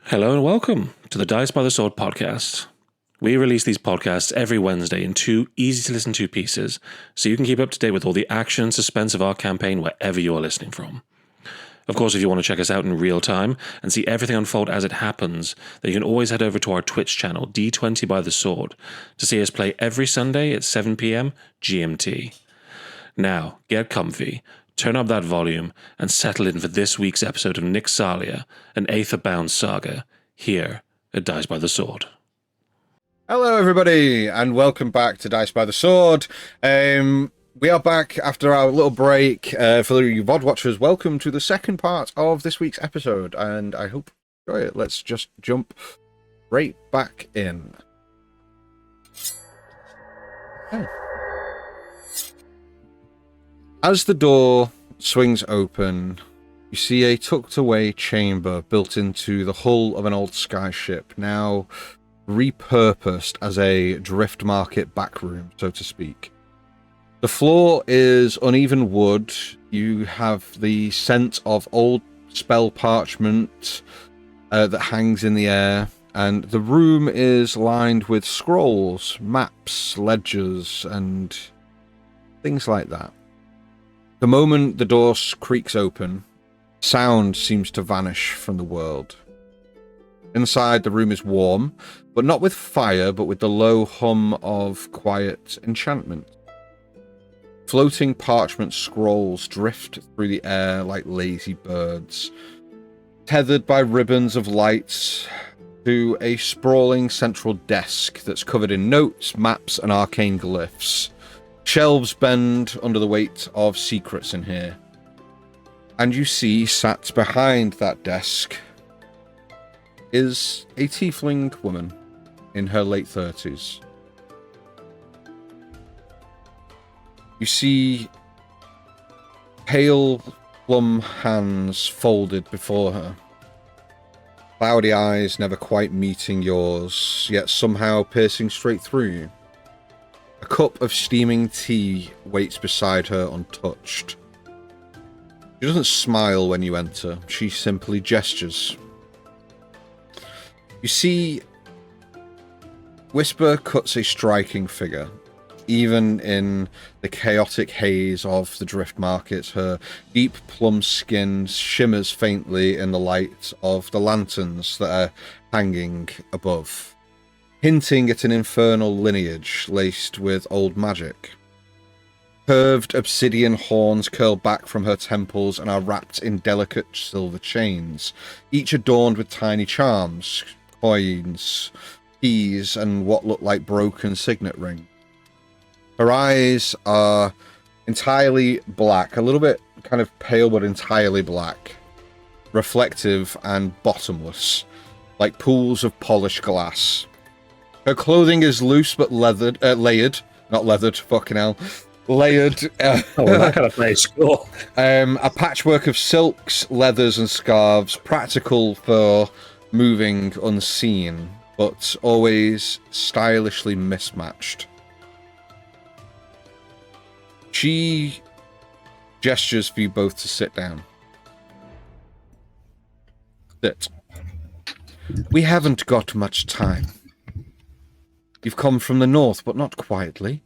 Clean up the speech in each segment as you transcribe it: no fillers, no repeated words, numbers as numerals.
Hello and welcome to the Dice by the Sword podcast. We release these podcasts every Wednesday in 2 easy-to-listen to pieces, so you can keep up to date with all the action and suspense of our campaign wherever you are listening from. Of course, if you want to check us out in real time and see everything unfold as it happens, then you can always head over to our Twitch channel, D20 by the Sword, to see us play every Sunday at 7 p.m. GMT. Now, get comfy, turn up that volume, and settle in for this week's episode of Nyxalia, an Aetherbound Saga, here at Dice by the Sword. Hello everybody, and welcome back to Dice by the Sword. We are back after our little break. For you VOD watchers, welcome to the second part of this week's episode, and I hope you enjoy it. Let's just jump right back in. Okay. As the door swings open, you see a tucked-away chamber built into the hull of an old sky ship, now repurposed as a drift market backroom, so to speak. The floor is uneven wood. You have the scent of old spell parchment that hangs in the air, and the room is lined with scrolls, maps, ledgers, and things like that. The moment the door creaks open, sound seems to vanish from the world. Inside, the room is warm, but not with fire, but with the low hum of quiet enchantment. Floating parchment scrolls drift through the air like lazy birds, tethered by ribbons of lights to a sprawling central desk that's covered in notes, maps, and arcane glyphs. Shelves bend under the weight of secrets in here. And you see, sat behind that desk, is a tiefling woman in her late 30s. You see pale plum hands folded before her. Cloudy eyes never quite meeting yours, yet somehow piercing straight through you. A cup of steaming tea waits beside her untouched. She doesn't smile when you enter, she simply gestures. You see, Whisper cuts a striking figure. Even in the chaotic haze of the drift market, her deep plum skin shimmers faintly in the light of the lanterns that are hanging above, hinting at an infernal lineage laced with old magic. Curved obsidian horns curl back from her temples and are wrapped in delicate silver chains, each adorned with tiny charms, coins, keys, and what look like broken signet rings. Her eyes are entirely black, a little bit kind of pale, but entirely black, reflective and bottomless, like pools of polished glass. Her clothing is loose but layered, not leathered, fucking hell, layered. Oh, that kind of place, cool. A patchwork of silks, leathers, and scarves, practical for moving unseen, but always stylishly mismatched. She gestures for you both to sit down. Sit. We haven't got much time. You've come from the north, but not quietly.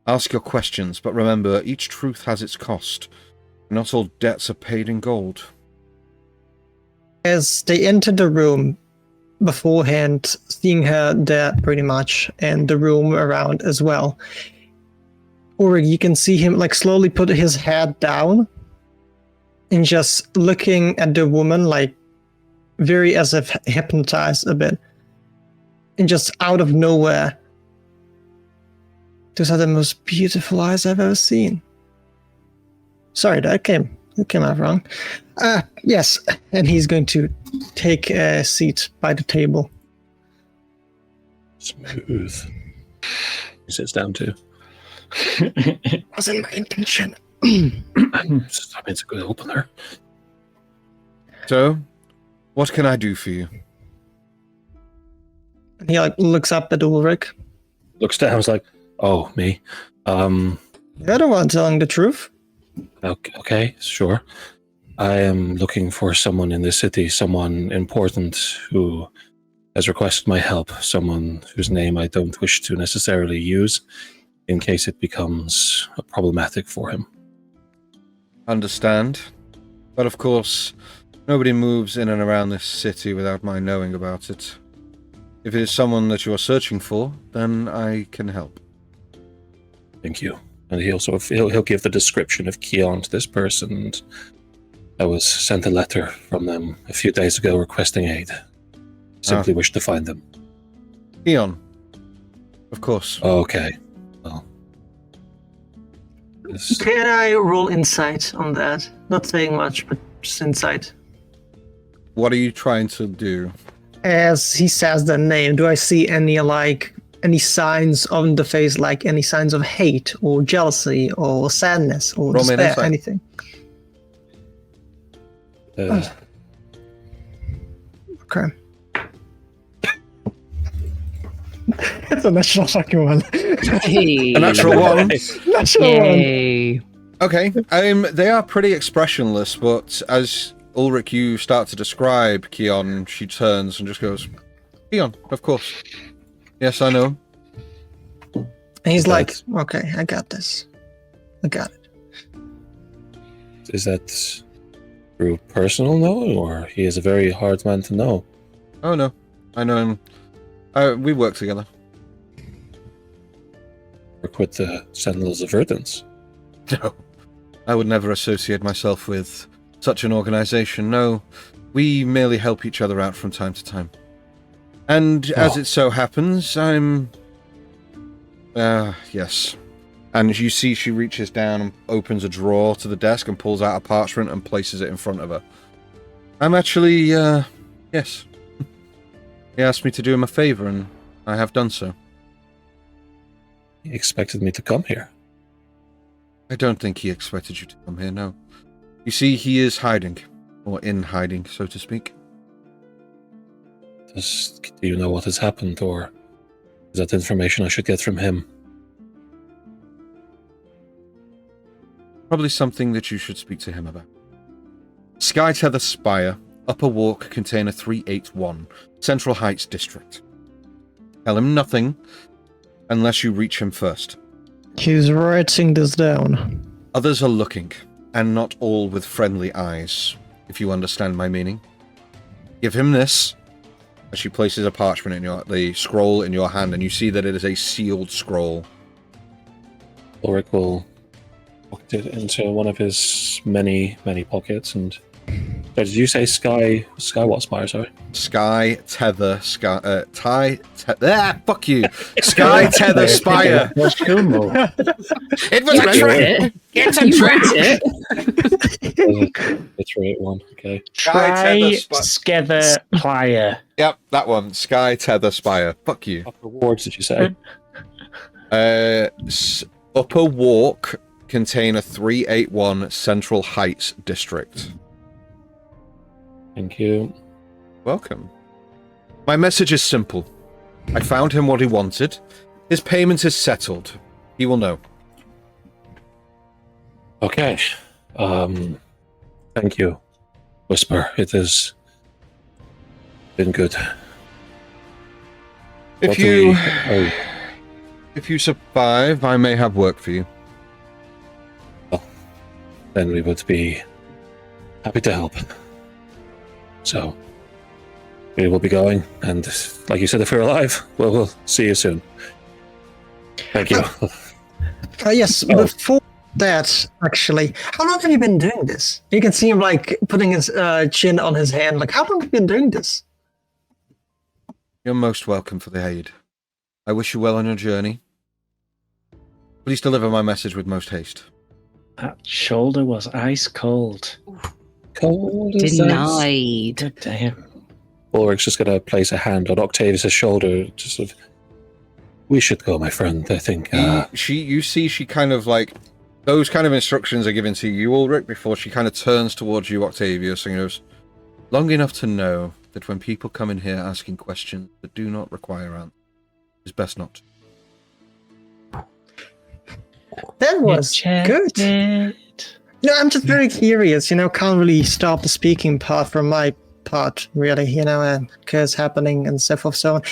Ask your questions, but remember, each truth has its cost. Not all debts are paid in gold. As they enter the room beforehand, seeing her there pretty much, and the room around as well, or you can see him like slowly put his head down and just looking at the woman like very as if hypnotized a bit, and just out of nowhere, those are the most beautiful eyes I've ever seen. Sorry, that came out wrong. Yes, and he's going to take a seat by the table. Smooth. He sits down too. Wasn't my intention. I mean, it's a good opener. So, what can I do for you? He like looks up at Ulrich. Looks down, is like, oh, me. You're the one telling the truth. Okay, sure. I am looking for someone in the city, someone important who has requested my help, someone whose name I don't wish to necessarily use in case it becomes problematic for him. Understand. But of course, nobody moves in and around this city without my knowing about it. If it is someone that you are searching for, then I can help. Thank you. And he'll give the description of Keon to this person. And I was sent a letter from them a few days ago requesting aid. Simply wish to find them. Keon. Of course. Okay. Well. Can I roll insight on that? Not saying much, but just insight. What are you trying to do? As he says the name, do I see any signs on the face, like any signs of hate or jealousy or sadness or Roll me an despair, insight. anything? Okay. It's a natural fucking one. Hey. A natural one. Natural one. Yay. Okay. They are pretty expressionless, but as Ulrich, you start to describe Keon, she turns and just goes, Keon, of course. Yes, I know. And he's like, okay, I got this. I got it. Is that through personal knowing, or he is a very hard man to know? Oh, no. I know him. We work together. Work with the Sentinels of Verdance? No. I would never associate myself with such an organization. No. We merely help each other out from time to time. And as it so happens, I'm... yes. And you see she reaches down and opens a drawer to the desk and pulls out a parchment and places it in front of her. I'm actually, yes. He asked me to do him a favor, and I have done so. He expected me to come here. I don't think he expected you to come here, no. You see, he is hiding. Or in hiding, so to speak. Do you know what has happened, or is that information I should get from him? Probably something that you should speak to him about. Sky Tether Spire, Upper Walk, Container 381, Central Heights District. Tell him nothing unless you reach him first. He's writing this down. Others are looking, and not all with friendly eyes, if you understand my meaning. Give him this, as she places a parchment in the scroll in your hand, and you see that it is a sealed scroll. Ulrich will pocket it into one of his many, many pockets. And did you say Sky what spire? Sorry, Sky Tether fuck you. Sky Tether Spire. What's cool? It was it. It's a You trick. wrote it. it's right one. Okay. Try Skether Plier. Yep, that one. Sky Tether Spire. Fuck you. What rewards did you say? Upper Walk, Container 381, Central Heights District. Thank you. Welcome. My message is simple. I found him what he wanted. His payment is settled. He will know. Okay. Thank you, Whisper. It has been good. If you survive, I may have work for you. Then we would be happy to help. So, we will be going, and like you said, if we're alive, we'll see you soon. Thank you. Yes, before that, actually, how long have you been doing this? You can see him, like, putting his chin on his hand. Like, how long have you been doing this? You're most welcome for the aid. I wish you well on your journey. Please deliver my message with most haste. That shoulder was ice cold. Cold as ice. Denied. Damn. Ulrich's just going to place a hand on Octavius' shoulder. Just sort of, we should go, my friend. I think. You see, she kind of like those kind of instructions are given to you, Ulrich, before she kind of turns towards you, Octavius, and goes, "Long enough to know that when people come in here asking questions that do not require answers, it's best not to." That was good. No, I'm just very curious, can't really stop the speaking part from my part, really, and curse happening and so forth, so on.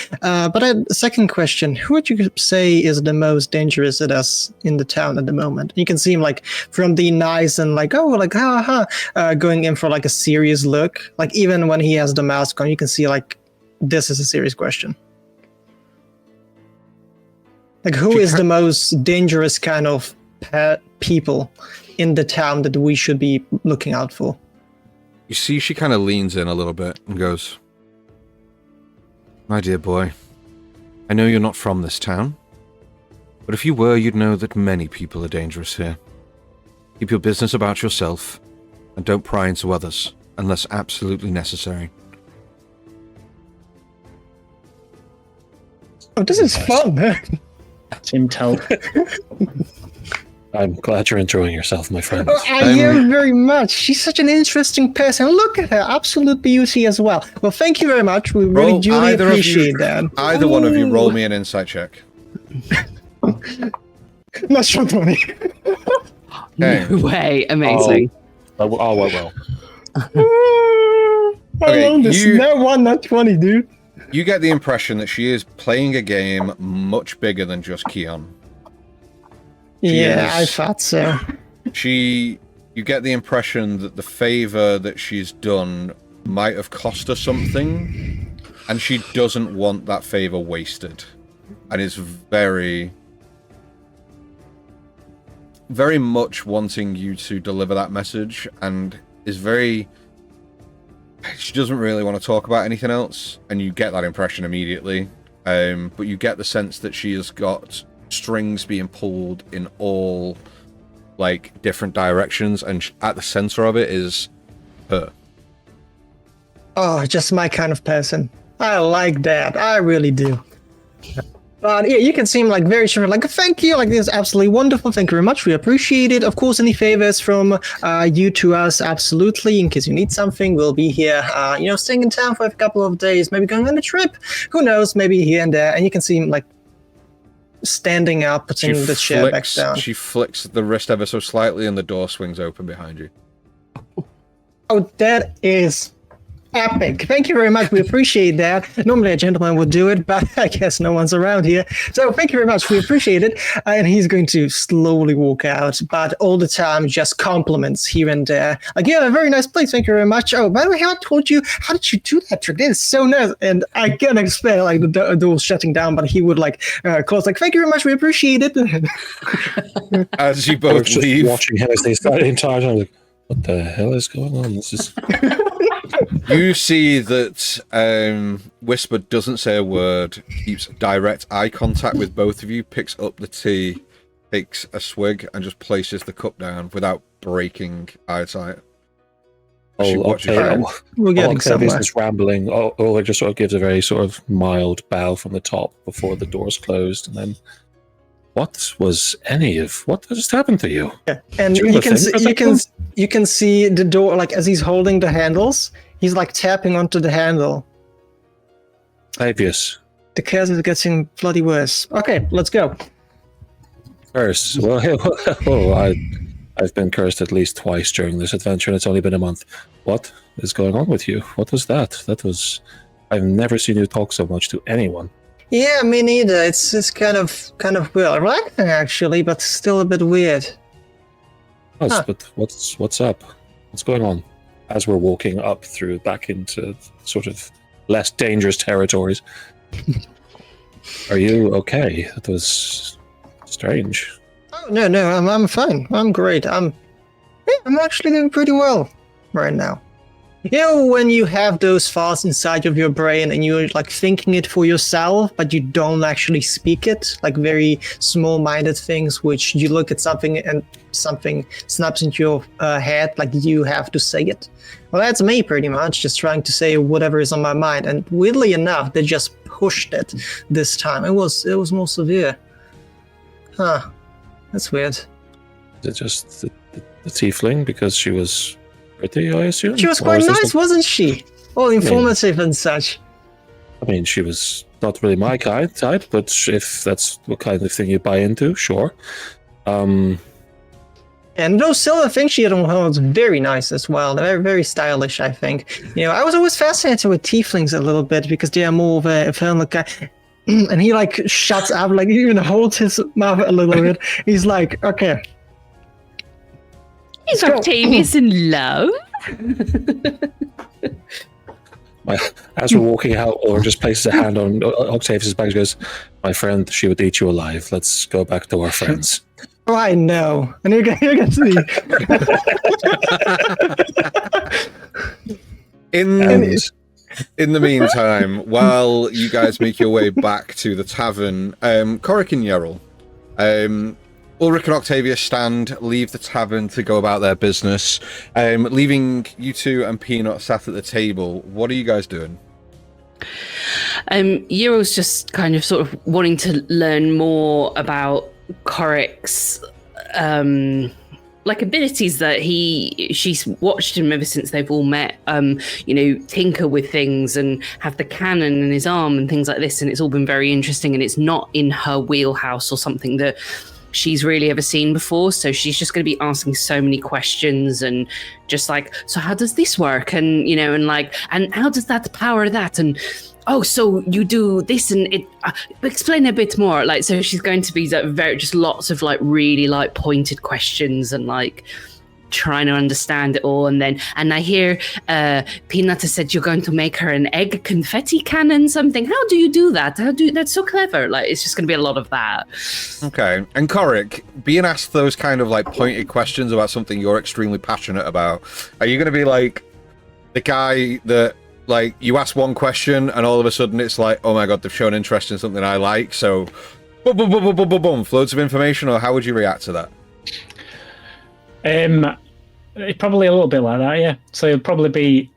But a second question, who would you say is the most dangerous at us in the town at the moment? You can see him, like, from the nice and, like, oh, like, going in for, like, a serious look. Like, even when he has the mask on, you can see, like, this is a serious question. Like, who is the most dangerous kind of people in the town that we should be looking out for? You see, she kind of leans in a little bit and goes, "My dear boy, I know you're not from this town, but if you were, you'd know that many people are dangerous here. Keep your business about yourself, and don't pry into others, unless absolutely necessary." Oh, this is fun. Tim tell. I'm glad you're enjoying yourself, my friend. Oh, I am very much. She's such an interesting person. Look at her, absolute beauty as well. Well, thank you very much. We really duly appreciate that. Either one of you roll me an insight check. Not sure, Tony. Okay. No way. Amazing. Well. Okay, I love this. No one, not 20, dude. You get the impression that she is playing a game much bigger than just Keon. Yeah, I thought so. You get the impression that the favor that she's done might have cost her something, and she doesn't want that favor wasted, and is very, very much wanting you to deliver that message, and is very... She doesn't really want to talk about anything else, and you get that impression immediately, but you get the sense that she has got strings being pulled in all, like, different directions, and at the center of it is her. Oh, just my kind of person. I like that. I really do. But yeah, you can seem like very sure, like, thank you, like, this is absolutely wonderful, thank you very much, we appreciate it. Of course, any favors from you to us, absolutely, in case you need something, we'll be here, staying in town for a couple of days, maybe going on a trip, who knows, maybe here and there, and you can see him, like, standing up, putting the chair back down. She flicks the wrist ever so slightly, and the door swings open behind you. Oh, that is epic. Thank you very much. We appreciate that. Normally a gentleman would do it, but I guess no one's around here. So thank you very much. We appreciate it. And he's going to slowly walk out, but all the time just compliments here and there. Like, yeah, a very nice place. Thank you very much. Oh, by the way, I told you, how did you do that trick? That is so nice. And I can expect, like, the door shutting down, but he would, like, close, like, thank you very much. We appreciate it. As you both leave, watching him as they start the entire time, like, what the hell is going on? This is... You see that Whisper doesn't say a word, keeps direct eye contact with both of you, picks up the tea, takes a swig, and just places the cup down without breaking eyesight. We're getting somewhere. Is rambling. Oleg just sort of gives a very sort of mild bow from the top before the doors closed, and then, what just happened to you? Yeah. And you can see the door, like, as he's holding the handles, he's, like, tapping onto the handle. Obvious. The curse is getting bloody worse. Okay, let's go. Curse. Well, I've been cursed at least twice during this adventure, and it's only been a month. What is going on with you? What was that? I've never seen you talk so much to anyone. Yeah, me neither. It's kind of weird. Relaxing, actually, but still a bit weird. Yes, but what's up? What's going on? As we're walking up back into sort of less dangerous territories. Are you okay? That was strange. Oh no, I'm fine. I'm great. I'm actually doing pretty well right now. You know, when you have those thoughts inside of your brain and you're, like, thinking it for yourself, but you don't actually speak it, like very small-minded things, which you look at something and something snaps into your head, like you have to say it. Well, that's me pretty much, just trying to say whatever is on my mind. And weirdly enough, they just pushed it this time. It was more severe. Huh. That's weird. Is it just the tiefling because she was pretty, I assume? She was quite nice, wasn't she? All informative and such. I mean, she was not really my type, but if that's what kind of thing you buy into, sure. And those silver things she had on her was very nice as well. They're very, very stylish, I think. I was always fascinated with tieflings a little bit because they are more of a feminine guy. And he like shuts up, like he even holds his mouth a little bit. He's like, okay. Is Octavius in love? As we're walking out, Orin just places a hand on Octavius' back and goes, "My friend, she would eat you alive. Let's go back to our friends." Oh, I know. And you can see. In the meantime, while you guys make your way back to the tavern, Korik and Yeril, Ulrich and Octavius leave the tavern to go about their business, leaving you two and Peanut sat at the table. What are you guys doing? Yeril's just kind of sort of wanting to learn more about Korik's abilities that she's watched him ever since they've all met, tinker with things and have the cannon in his arm and things like this, and it's all been very interesting, and it's not in her wheelhouse or something that she's really ever seen before, so she's just going to be asking so many questions and just like, so how does this work, and and how does that power that, and oh, so you do this, and it explain a bit more, so she's going to be very just lots of really pointed questions and trying to understand it all. And I hear Peanut said you're going to make her an egg confetti cannon something. How do you do that? That's so clever. It's just going to be a lot of that. Okay. And Korik, being asked those kind of pointed questions about something you're extremely passionate about, are you going to be the guy that you ask one question and all of a sudden it's oh my god, they've shown interest in something I like, so boom, boom, boom, boom, boom, boom, boom, loads of information, or how would you react to that? Probably a little bit like that, yeah. So it'll probably be,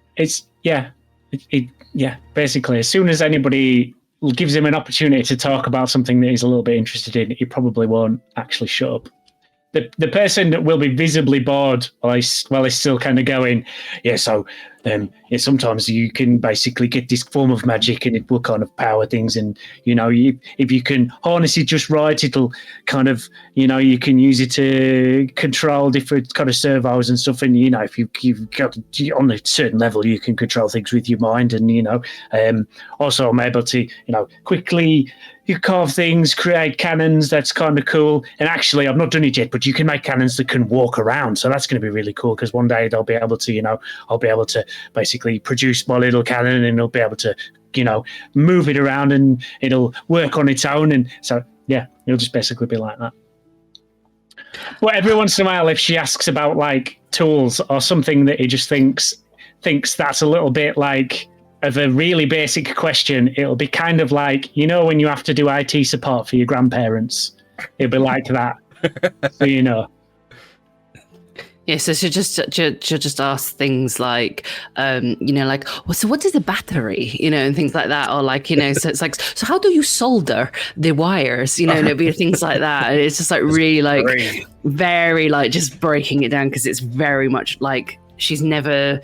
basically, as soon as anybody gives him an opportunity to talk about something that he's a little bit interested in, he probably won't actually shut up. The person that will be visibly bored while he's still kind of going, sometimes you can basically get this form of magic and it will kind of power things, and if you can harness it just right, it'll kind of you can use it to control different kind of servos and stuff, and if you've got on a certain level you can control things with your mind, and also I'm able to quickly you carve things, create cannons. That's kind of cool. And actually, I've not done it yet, but you can make cannons that can walk around. So that's going to be really cool, because one day they'll be able to, I'll be able to basically produce my little cannon, and it'll be able to, move it around, and it'll work on its own. And so, yeah, it'll just basically be like that. But every once in a while, if she asks about tools or something that he just thinks that's a little bit of a really basic question, it'll be kind of when you have to do IT support for your grandparents, it'll be like that. So Yeah, so she'll just ask things so what is a battery, and things like that, or so it's so how do you solder the wires, and it'll be things like that, and it's just really very just breaking it down, because it's very much she's never.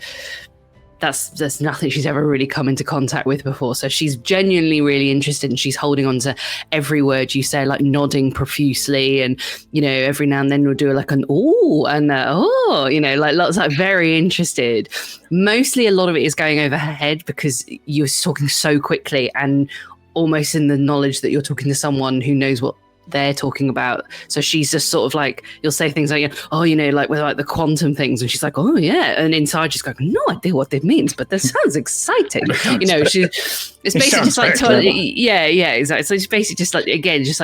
That's nothing she's ever really come into contact with before. So she's genuinely really interested, and she's holding on to every word you say, nodding profusely. And, every now and then we'll do an ooh and lots very interested. Mostly a lot of it is going over her head because you're talking so quickly and almost in the knowledge that you're talking to someone who knows what they're talking about. So she's just sort of you'll say things with the quantum things, and she's oh yeah, and inside she's going, no idea what that means, but that sounds exciting. It's basically just telling, exactly. So it's basically just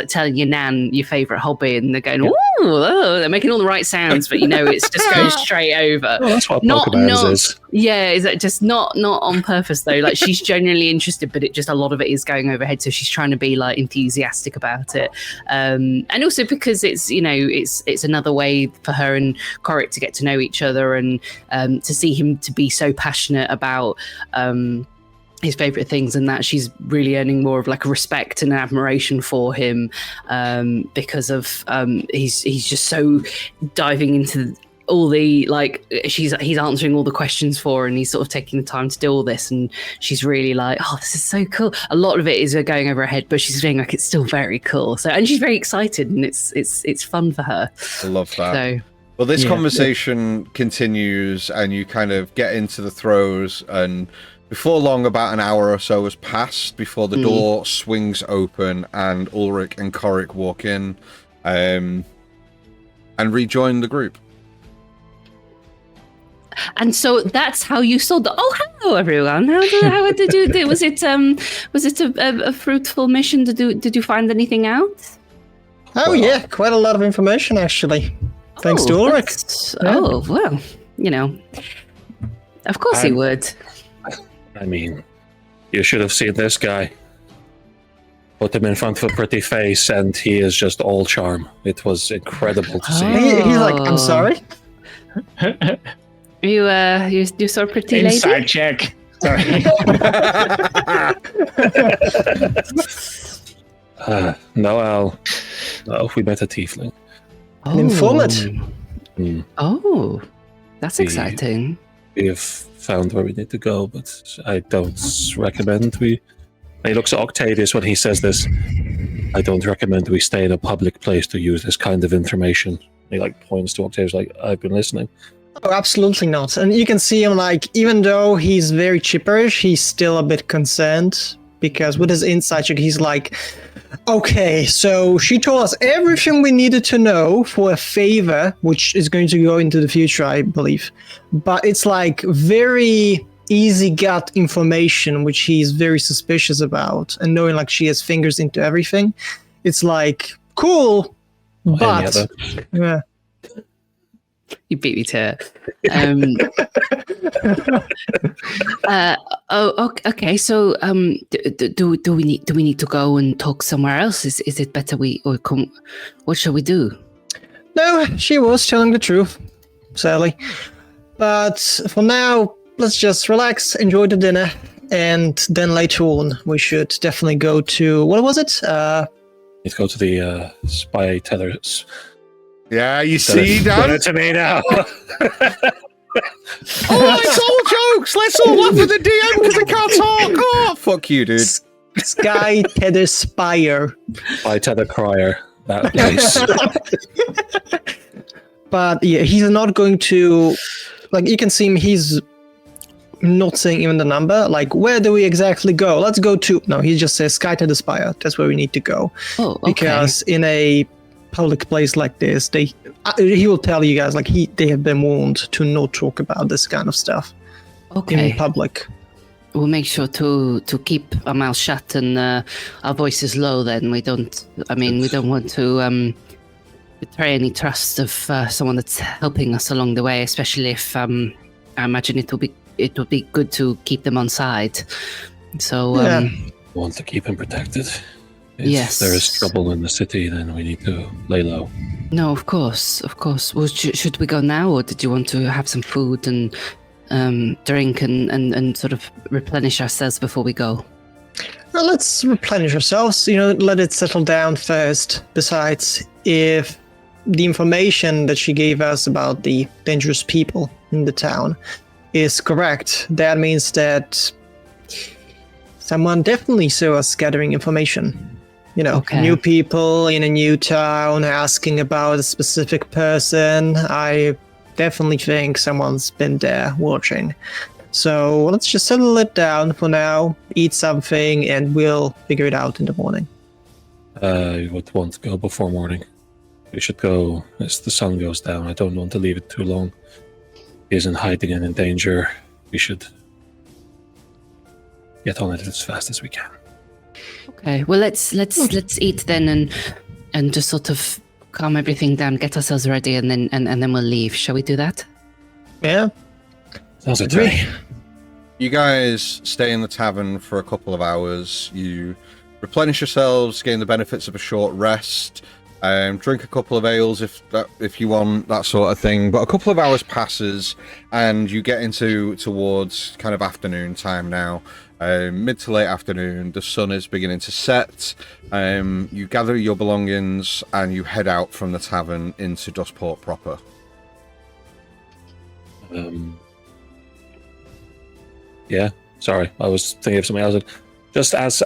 telling your nan your favorite hobby, and they're going, oh, they're making all the right sounds, but it's just going straight over. Oh, that's what Pokemon is. Yeah, is that just not on purpose though? She's genuinely interested, but a lot of it is going over her head. So she's trying to be enthusiastic about it, and also because it's it's another way for her and Korik to get to know each other, and to see him to be so passionate about his favorite things, and that she's really earning more of a respect and admiration for him, because of he's just so diving into all the he's answering all the questions for her, and he's sort of taking the time to do all this, and she's really this is so cool. A lot of it is going over her head, but she's feeling it's still very cool. So, and she's very excited, and it's fun for her. I love that. So Well, this Yeah. conversation continues, and you kind of get into the throes, and before long, about an hour or so has passed before the door swings open, and Ulrich and Korik walk in, and rejoin the group. And so that's how you sold the. Oh, hello everyone! How did you do? Was it a fruitful mission? Did you find anything out? Oh yeah, quite a lot of information actually. Thanks to Ulrich. Oh well, of course he would. I mean, you should have seen this guy. Put him in front of a pretty face, and he is just all charm. It was incredible to see. He's like, I'm sorry. You saw a pretty lady. Inside check. Sorry. Noel. No, we met a tiefling. An informant. Oh, that's The- exciting. We have found where we need to go, but I don't recommend we... He looks at Octavius when he says this. I don't recommend we stay in a public place to use this kind of information. He points to Octavius I've been listening. Oh, absolutely not. And you can see him even though he's very chipperish, he's still a bit concerned because with his insight check, he's like, okay, so she told us everything we needed to know for a favor, which is going to go into the future, I believe. But it's very easy gut information, which he's very suspicious about. And knowing she has fingers into everything, it's cool, but yeah. You beat me to it. Okay. So, do we need to go and talk somewhere else? Is it better we or come? What shall we do? No, she was telling the truth, sadly. But for now, let's just relax, enjoy the dinner, and then later on, we should definitely go to what was it? Let's go to the spy tethers. Yeah, you see, Dan? it to me now. Oh, it's all jokes! Let's all laugh at the DM because they can't talk! Oh, fuck you, dude. Sky Tether Spire. Spy tether crier. That place. But yeah, he's not going to... you can see him, he's not saying even the number. Where do we exactly go? Let's go to... No, he just says Sky Tether Spire. That's where we need to go. Oh, okay. Because in a public place like this, he will tell you guys they have been warned to not talk about this kind of stuff in public. We'll make sure to keep our mouth shut and our voices low. Then we don't want to betray any trust of someone that's helping us along the way, especially if I imagine it would be good to keep them on side. So Want to keep him protected. Yes. If there is trouble in the city, then we need to lay low. No, of course. Well, should we go now, or did you want to have some food and drink and sort of replenish ourselves before we go? Well, let's replenish ourselves. Let it settle down first. Besides, if the information that she gave us about the dangerous people in the town is correct, that means that someone definitely saw us gathering information. New people in a new town asking about a specific person. I definitely think someone's been there watching. So let's just settle it down for now, eat something, and we'll figure it out in the morning. I would want to go before morning. We should go as the sun goes down. I don't want to leave it too long. He isn't hiding and in danger. We should get on it as fast as we can. Okay. Well, let's eat then and just sort of calm everything down, get ourselves ready, and then we'll leave. Shall we do that? Yeah. Sounds okay. You guys stay in the tavern for a couple of hours. You replenish yourselves, gain the benefits of a short rest, drink a couple of ales if you want, that sort of thing. But a couple of hours passes, and you get towards kind of afternoon time now. Mid to late afternoon, the sun is beginning to set. You gather your belongings and you head out from the tavern into Dustport proper. Yeah, sorry, I was thinking of something else. Just as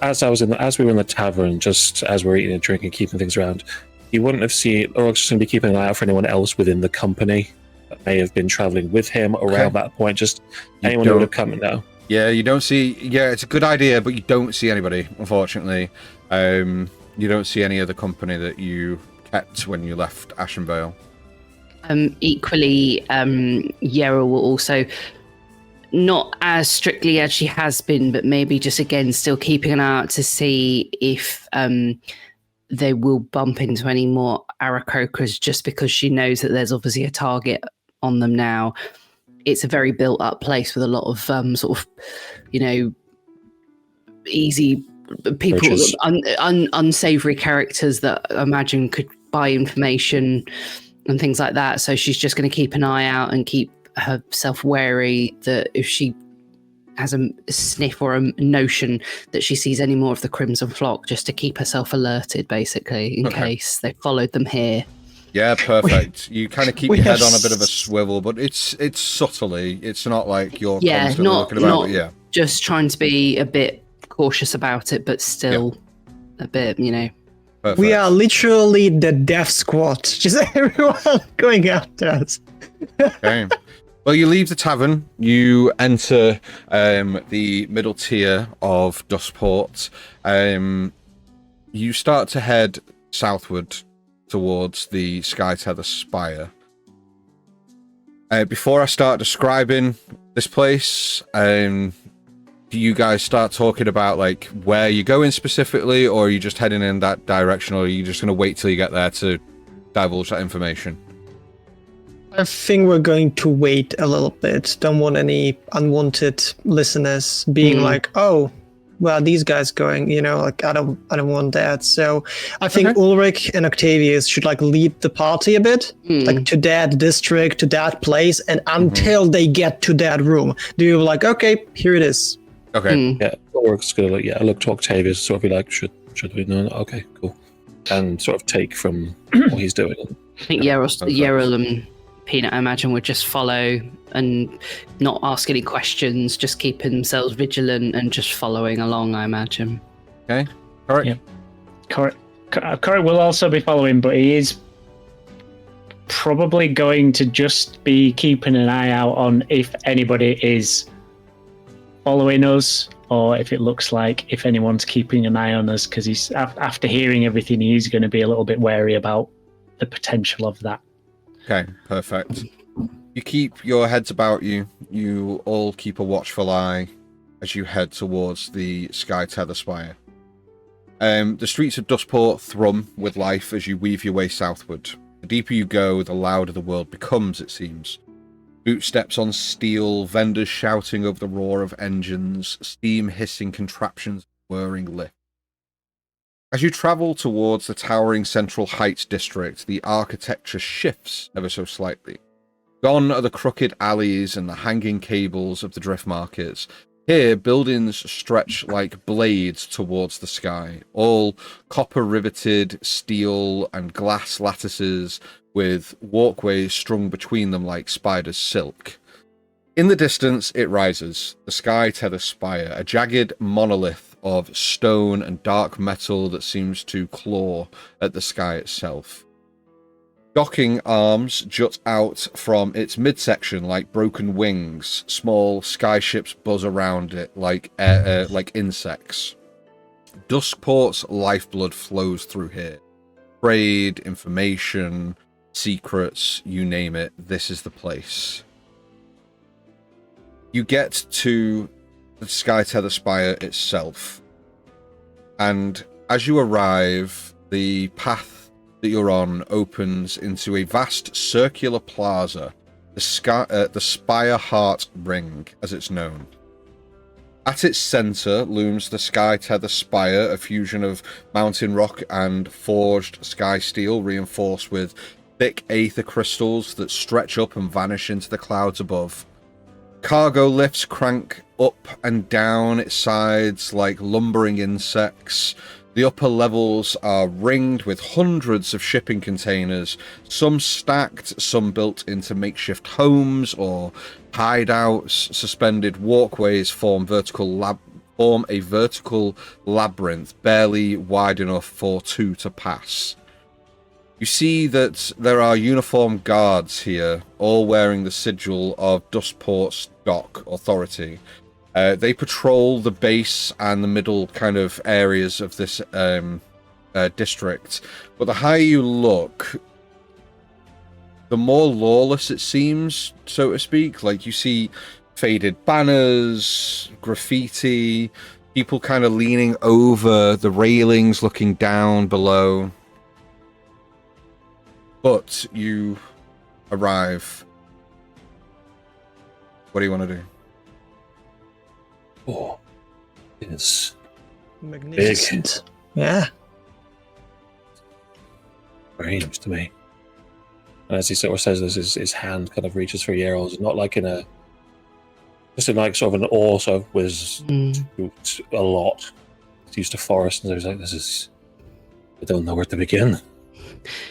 we were in the tavern, just as we were eating and drinking, keeping things around, You wouldn't have seen, or just going to be keeping an eye out for anyone else within the company that may have been traveling with him around that point. Just anyone who would have come and know. Yeah, you don't see. Yeah, it's a good idea, but you don't see anybody. Unfortunately, you don't see any of the company that you kept when you left Ashenvale. Equally, Yera will also, not as strictly as she has been, but maybe just again still keeping an eye out to see if they will bump into any more Aarakocras, just because she knows that there's obviously a target on them now. It's a very built up place with a lot of sort of, easy people, unsavory characters that I imagine could buy information and things like that. So she's just going to keep an eye out and keep herself wary that if she has a sniff or a notion that she sees any more of the Crimson Flock, just to keep herself alerted, basically, in case they followed them here. Yeah, perfect. You kind of keep your head on a bit of a swivel, but it's subtly. It's not like you're constantly looking about. Not just trying to be a bit cautious about it, but still a bit, Perfect. We are literally the death squad. Just everyone going after us. Okay. Well, you leave the tavern. You enter the middle tier of Dustport. You start to head southward towards the Sky Tether Spire. Before I start describing this place, do you guys start talking about like where you're going specifically, or are you just heading in that direction, or are you just going to wait till you get there to divulge that information? I think we're going to wait a little bit. Don't want any unwanted listeners being like, "Oh, well, these guys going." Like I don't want that. So I think Ulrich and Octavius should like lead the party a bit, like to that district, to that place, and until they get to that room, do like, okay, here it is. Okay. Yeah, Ulrich's gonna look to Octavius, sort of be like, should we know? Okay, cool, and sort of take from what he's doing. I think Yeril and Peanut, I imagine, would just follow and not ask any questions, just keeping themselves vigilant and just following along, I imagine. Okay. All right. Yeah. Corey will also be following, but he is probably going to just be keeping an eye out on if anybody is following us, or if it looks like if anyone's keeping an eye on us, because he's after hearing everything, he's going to be a little bit wary about the potential of that. Okay, perfect. You keep your heads about you. You all keep a watchful eye as you head towards the Sky Tether Spire. The streets of Dustport thrum with life as you weave your way southward. The deeper you go, the louder the world becomes, it seems. Footsteps on steel, vendors shouting over the roar of engines, steam hissing contraptions, whirring lifts. As you travel towards the towering Central Heights district, the architecture shifts ever so slightly. Gone are the crooked alleys and the hanging cables of the drift markets. Here, buildings stretch like blades towards the sky, all copper-riveted steel and glass lattices with walkways strung between them like spider's silk. In the distance, it rises, the Sky Tether Spire, a jagged monolith of stone and dark metal that seems to claw at the sky itself. Docking arms jut out from its midsection like broken wings. Small skyships buzz around it like insects. Dustport's lifeblood flows through here. Trade, information, secrets, you name it, this is the place. You get to the Sky Tether Spire itself, and as you arrive, the path that you're on opens into a vast circular plaza, the Spire Heart Ring, as it's known. At its center looms the Sky Tether Spire, a fusion of mountain rock and forged sky steel, reinforced with thick aether crystals that stretch up and vanish into the clouds above. Cargo lifts crank up and down its sides like lumbering insects. The upper levels are ringed with hundreds of shipping containers, some stacked, some built into makeshift homes or hideouts. Suspended walkways form a vertical labyrinth, barely wide enough for two to pass. You see that there are uniformed guards here, all wearing the sigil of Dustport's Dock Authority. They patrol the base and the middle kind of areas of this district. But the higher you look, the more lawless it seems, so to speak. Like, you see faded banners, graffiti, people kind of leaning over the railings, looking down below. But you arrive. What do you want to do? Oh, it's Magnificent. Yeah. strange to me. And as he sort of says this, his hand kind of reaches for Yarrow's, not like in a, just in like sort of an awe, sort of was a lot. He's used to forest, and there's like, this is, I don't know where to begin.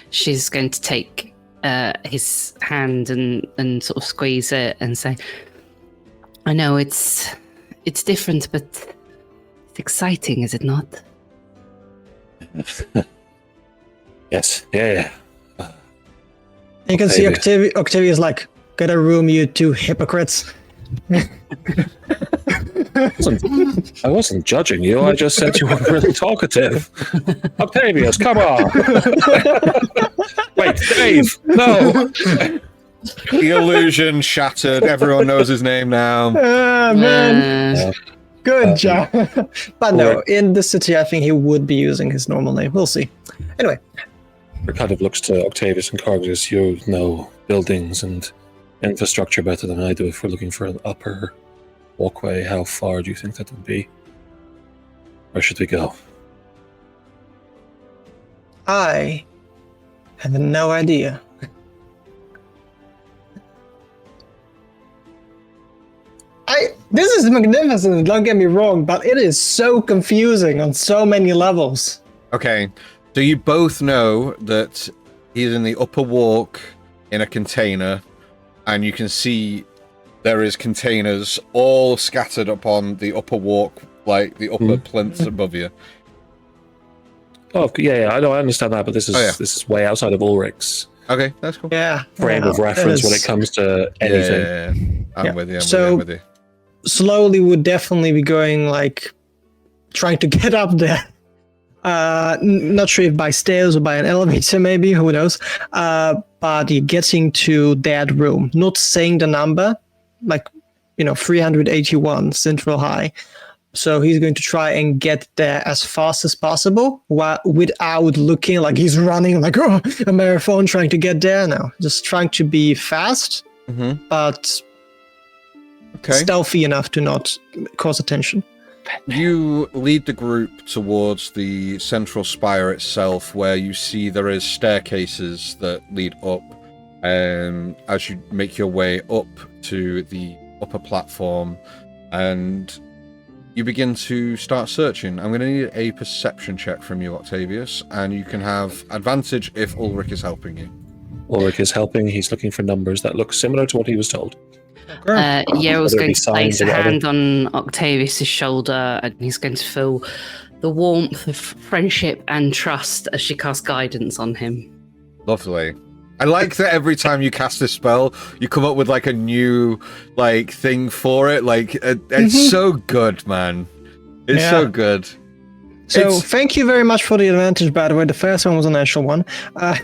She's going to take his hand and sort of squeeze it and say, I know it's different, but it's exciting, is it not? Yes, yeah. You can see Octavia's like, get a room, you two hypocrites. I wasn't judging you, I just said you were really talkative. Octavius, come on! Wait, Dave, no! The illusion shattered. Everyone knows his name now. Ah, man. Good job. But no, in the city, I think he would be using his normal name. We'll see. Anyway. It kind of looks to Octavius and Cargus. You know buildings and infrastructure better than I do. If we're looking for an upper walkway, how far do you think that would be? Where should we go? I have no idea. This is magnificent, don't get me wrong, but it is so confusing on so many levels. Okay, so you both know that he's in the upper walk in a container, and you can see there is containers all scattered upon the upper walk, like the upper plinth above you. Oh yeah, I know, I understand that, but this is this is way outside of Ulrich's. Okay, that's cool. Yeah. Frame of reference when it comes to anything. Yeah. I'm with you. So- I'm with you. Slowly would definitely be going like trying to get up there. Not sure if by stairs or by an elevator, maybe, who knows. But you're getting to that room, not saying the number, like 381 Central High. So he's going to try and get there as fast as possible without looking like he's running like a marathon trying to get there. No, just trying to be fast, but stealthy enough to not cause attention. You lead the group towards the central spire itself, where you see there is staircases that lead up. As you make your way up to the upper platform, and you begin to start searching. I'm going to need a perception check from you, Octavius, and you can have advantage if Ulrich is helping you. Ulrich is helping. He's looking for numbers that look similar to what he was told. Yarrow's Whether it going be to place signs a or whatever. hand on Octavius's shoulder, and he's going to feel the warmth of friendship and trust as she casts guidance on him. Lovely. I like that every time you cast a spell, you come up with like a new thing for it. Like it's so good, man. It's so good. So thank you very much for the advantage, by the way. The first one was a natural one. It's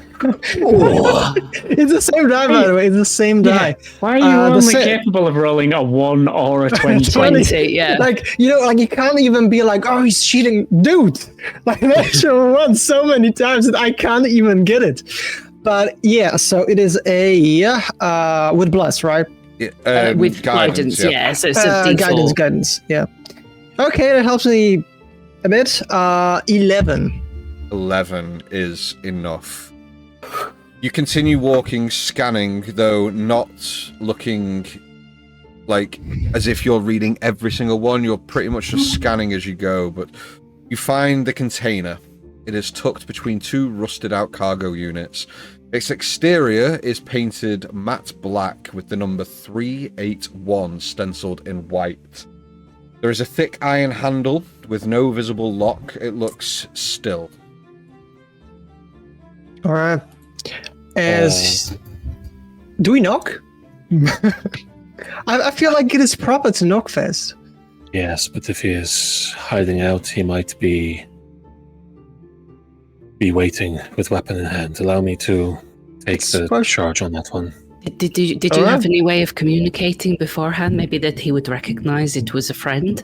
the same die, by the way. It's the same die. Why are you only capable of rolling a 1 or a 20? 20, yeah. You can't even be like, oh, he's cheating. Dude! Like, an actual one so many times that I can't even get it. But yeah, so it is a with bless, right? With guidance, yeah. So it's a D4. Guidance, yeah. Okay, that helps me a bit. 11. 11 is enough. You continue walking, scanning, though not looking like as if you're reading every single one. You're pretty much just scanning as you go, but you find the container. It is tucked between two rusted out cargo units. Its exterior is painted matte black with the number 381 stenciled in white. There is a thick iron handle with no visible lock. It looks still. Alright. As do we knock? I feel like it is proper to knock first. Yes, but if he is hiding out, he might be waiting with weapon in hand. Allow me to take the charge on that one. Did you have any way of communicating beforehand? Maybe that he would recognize it was a friend?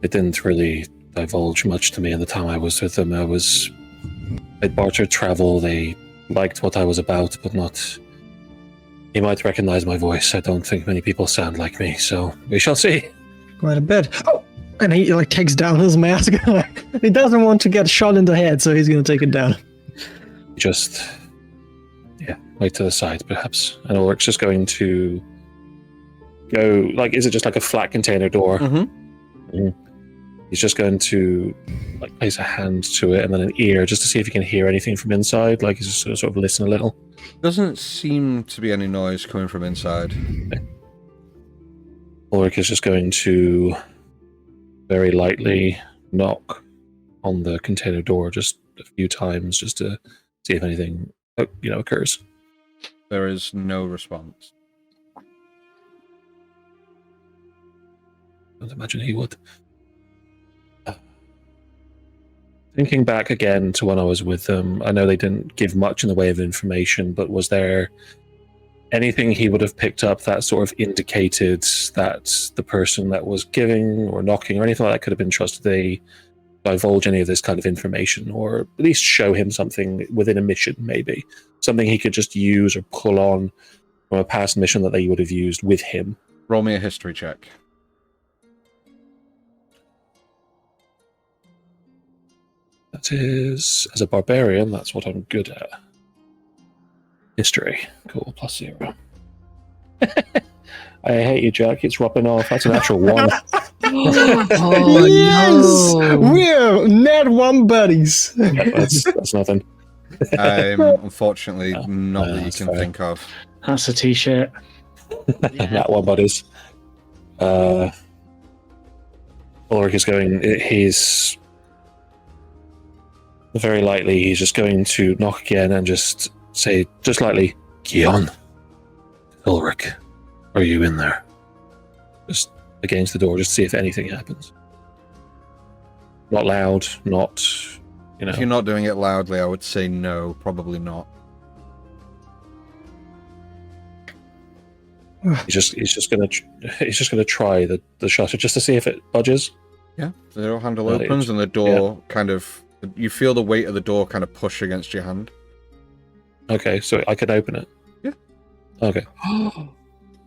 It didn't really divulge much to me in the time I was with them. I'd bartered travel. They liked what I was about, but not... He might recognize my voice. I don't think many people sound like me, so we shall see. Quite a bit. Oh, and he like takes down his mask. He doesn't want to get shot in the head, so he's going to take it down. Just... wait to the side, perhaps. And Ulrich's just going to go... Like, is it just like a flat container door? Mm-hmm. Mm-hmm. He's just going to like place a hand to it and then an ear just to see if he can hear anything from inside. Like he's just sort of listen a little. Doesn't seem to be any noise coming from inside. Okay. Ulrich is just going to very lightly knock on the container door just a few times just to see if anything occurs. There is no response. I don't imagine he would. Thinking back again to when I was with them, I know they didn't give much in the way of information, but was there anything he would have picked up that sort of indicated that the person that was giving or knocking or anything like that could have been trusted? They divulge any of this kind of information, or at least show him something within a mission, maybe something he could just use or pull on from a past mission that they would have used with him. Roll me a history check. That is, as a barbarian, that's what I'm good at. History. Cool, +0. I hate you, Jack. It's rubbing off. That's an actual 1. Oh, yes! no. We're net 1 buddies. Yeah, that's nothing. Unfortunately, not that you that's can fair. think of. That's a t-shirt. That one, buddies. Ulrich is going... He's... Very lightly, he's just going to knock again and just say, just lightly, Kion. Ulrich, are you in there? Just against the door, just to see if anything happens. Not loud, not, If you're not doing it loudly, I would say no, probably not. He's just gonna try the shutter just to see if it budges. Yeah, the door handle opens and the door kind of... You feel the weight of the door kind of push against your hand. Okay, so I can open it. Yeah. Okay.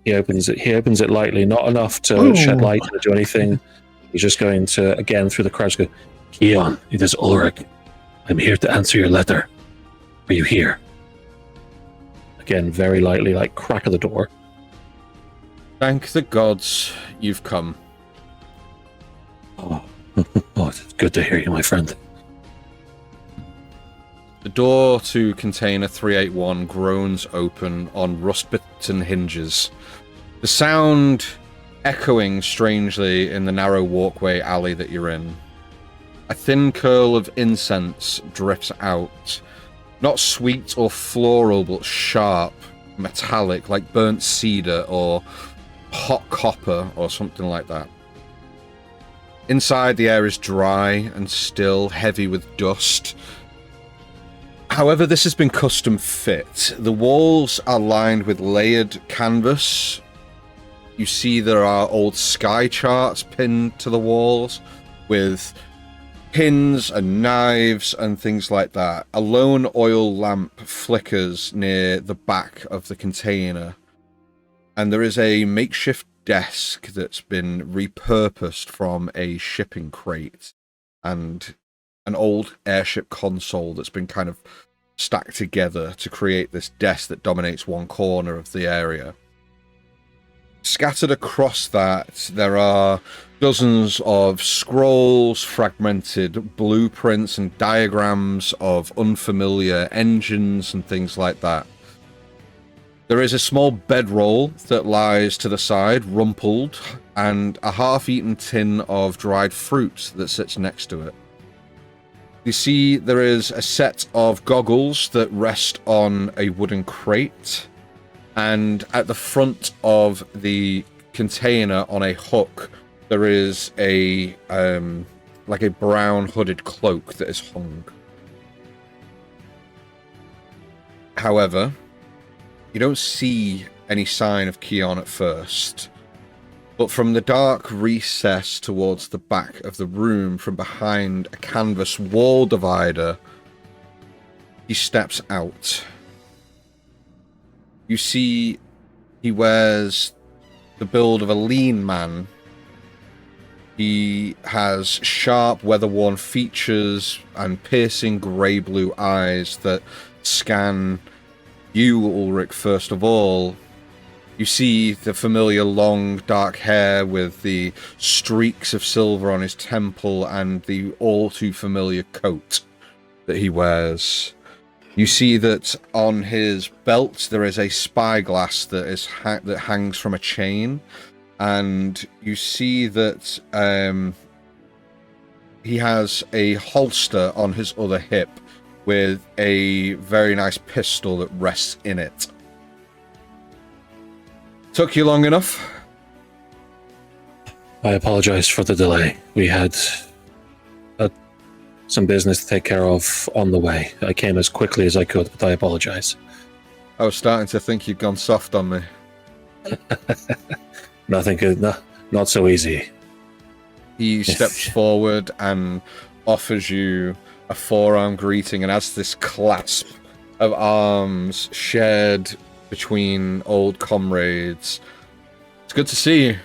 He opens it lightly, not enough to shed light or do anything. He's just going to, again, through the crowd, go, Kion, it is Ulrich. I'm here to answer your letter. Are you here? Again, very lightly, like crack of the door. Thank the gods you've come. Oh, it's good to hear you, my friend. The door to container 381 groans open on rust-bitten hinges. The sound echoing strangely in the narrow walkway alley that you're in. A thin curl of incense drifts out. Not sweet or floral, but sharp, metallic, like burnt cedar or hot copper or something like that. Inside, the air is dry and still, heavy with dust. However, this has been custom fit. The walls are lined with layered canvas. You see there are old sky charts pinned to the walls with pins and knives and things like that. A lone oil lamp flickers near the back of the container. And there is a makeshift desk that's been repurposed from a shipping crate. And an old airship console that's been kind of stacked together to create this desk that dominates one corner of the area. Scattered across that, there are dozens of scrolls, fragmented blueprints and diagrams of unfamiliar engines and things like that. There is a small bedroll that lies to the side, rumpled, and a half-eaten tin of dried fruit that sits next to it. You see there is a set of goggles that rest on a wooden crate, and at the front of the container on a hook, there is a like a brown hooded cloak that is hung. However, you don't see any sign of Keon at first, but from the dark recess towards the back of the room, from behind a canvas wall divider, he steps out. You see he wears the build of a lean man. He has sharp, weather-worn features and piercing grey-blue eyes that scan you, Ulrich, first of all. You see the familiar long, dark hair with the streaks of silver on his temple and the all-too-familiar coat that he wears. You see that on his belt there is a spyglass that is that hangs from a chain, and you see that he has a holster on his other hip with a very nice pistol that rests in it. Took you long enough? I apologize for the delay. We had some business to take care of on the way. I came as quickly as I could, but I apologize. I was starting to think you'd gone soft on me. Nothing good, not so easy. He steps forward and offers you a forearm greeting, and as this clasp of arms shared between old comrades, it's good to see you.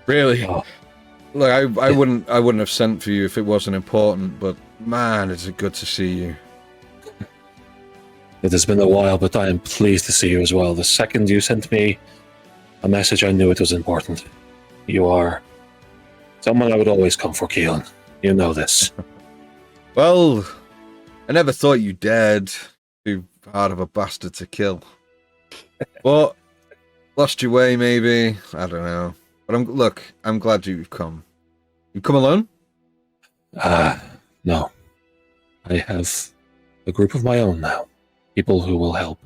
Really. Oh. Look, I wouldn't have sent for you if it wasn't important, but man, it's good to see you. It has been a while, but I am pleased to see you as well. The second you sent me a message, I knew it was important. You are someone I would always come for, Keelan. You know this. Well, I never thought you dared. Too hard of a bastard to kill. But lost your way, maybe. I don't know. But I'm glad you've come. You come alone? No. I have a group of my own now. People who will help.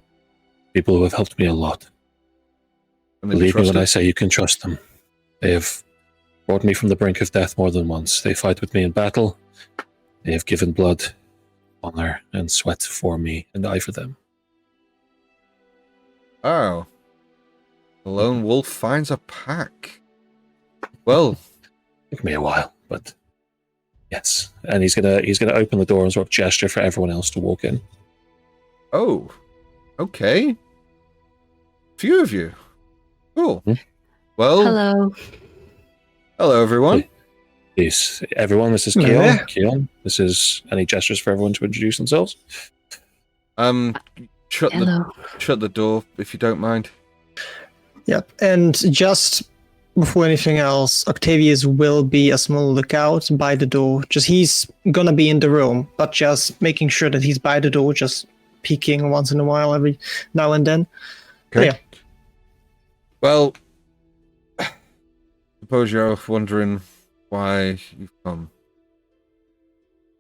People who have helped me a lot. Believe me when I say you can trust them. They have brought me from the brink of death more than once. They fight with me in battle. They have given blood, honor, and sweat for me, and I for them. Oh. The lone wolf finds a pack. Well, Took me a while, but yes. And he's gonna open the door and sort of gesture for everyone else to walk in. oh, okay. Few of you. Cool. Well, hello everyone. Please, everyone, this is Hello Keon. there. Keon. This is any gestures for everyone to introduce themselves. Shut Hello. the door if you don't mind. Yep. And just before anything else, Octavius will be a small lookout by the door. Just he's gonna be in the room, but just making sure that he's by the door, just peeking once in a while, every now and then. Okay. Yeah. Well, suppose you're wondering why you've come.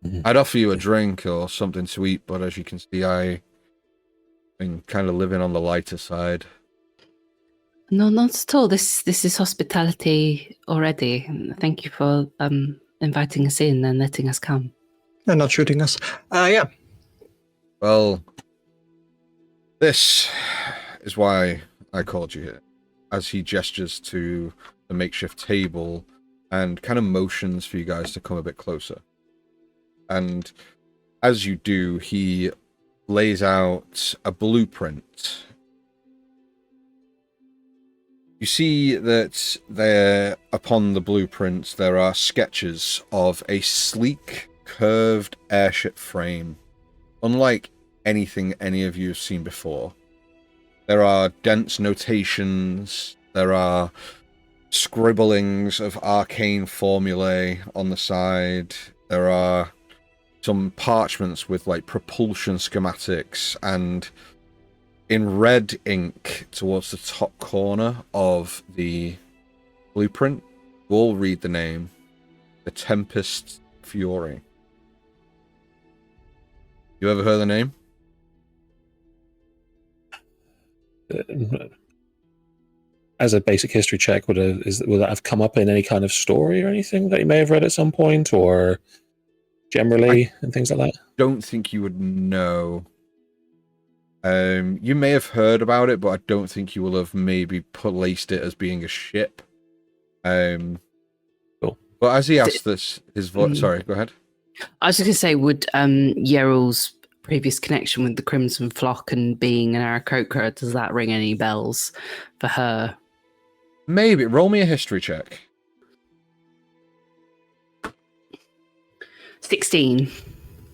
Mhm. I'd offer you a drink or something to eat, but as you can see, I've been kind of living on the lighter side. No, not at all. This is hospitality already. Thank you for inviting us in and letting us come. And not shooting us. Yeah. Well, this is why I called you here. As he gestures to the makeshift table and kind of motions for you guys to come a bit closer. And as you do, he lays out a blueprint. You see that there, upon the blueprint, there are sketches of a sleek, curved airship frame, unlike anything any of you have seen before. There are dense notations, there are scribblings of arcane formulae on the side, there are some parchments with like propulsion schematics, and in red ink towards the top corner of the blueprint, you all read the name, the Tempest Fury. You ever heard the name? As a basic history check, would that have come up in any kind of story or anything that you may have read at some point, or generally and things like that? Don't think you would know. You may have heard about it, but I don't think you will have maybe placed it as being a ship. Cool. But as he asked this, his voice. Sorry, go ahead. I was just going to say, would Yeryl's previous connection with the Crimson Flock and being an Aarakocra, does that ring any bells for her? Maybe. Roll me a history check. 16.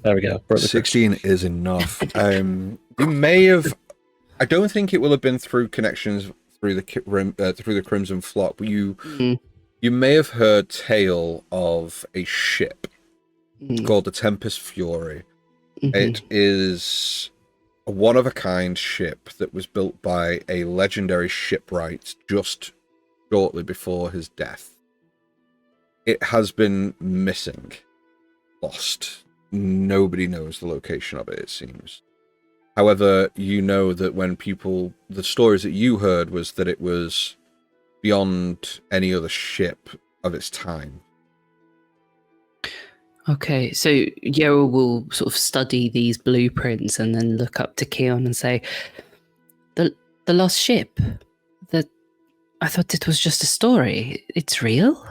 There we go. 16 is enough. You may have. I don't think it will have been through connections through the Crimson Flock, but you may have heard tale of a ship called the Tempest Fury. It is a one-of-a-kind ship that was built by a legendary shipwright just shortly before his death. It has been missing, lost. Nobody knows the location of it, it seems. However, you know that when the stories that you heard was that it was beyond any other ship of its time. Okay, so Yeryl will sort of study these blueprints and then look up to Keon and say, the lost ship, I thought it was just a story. It's real?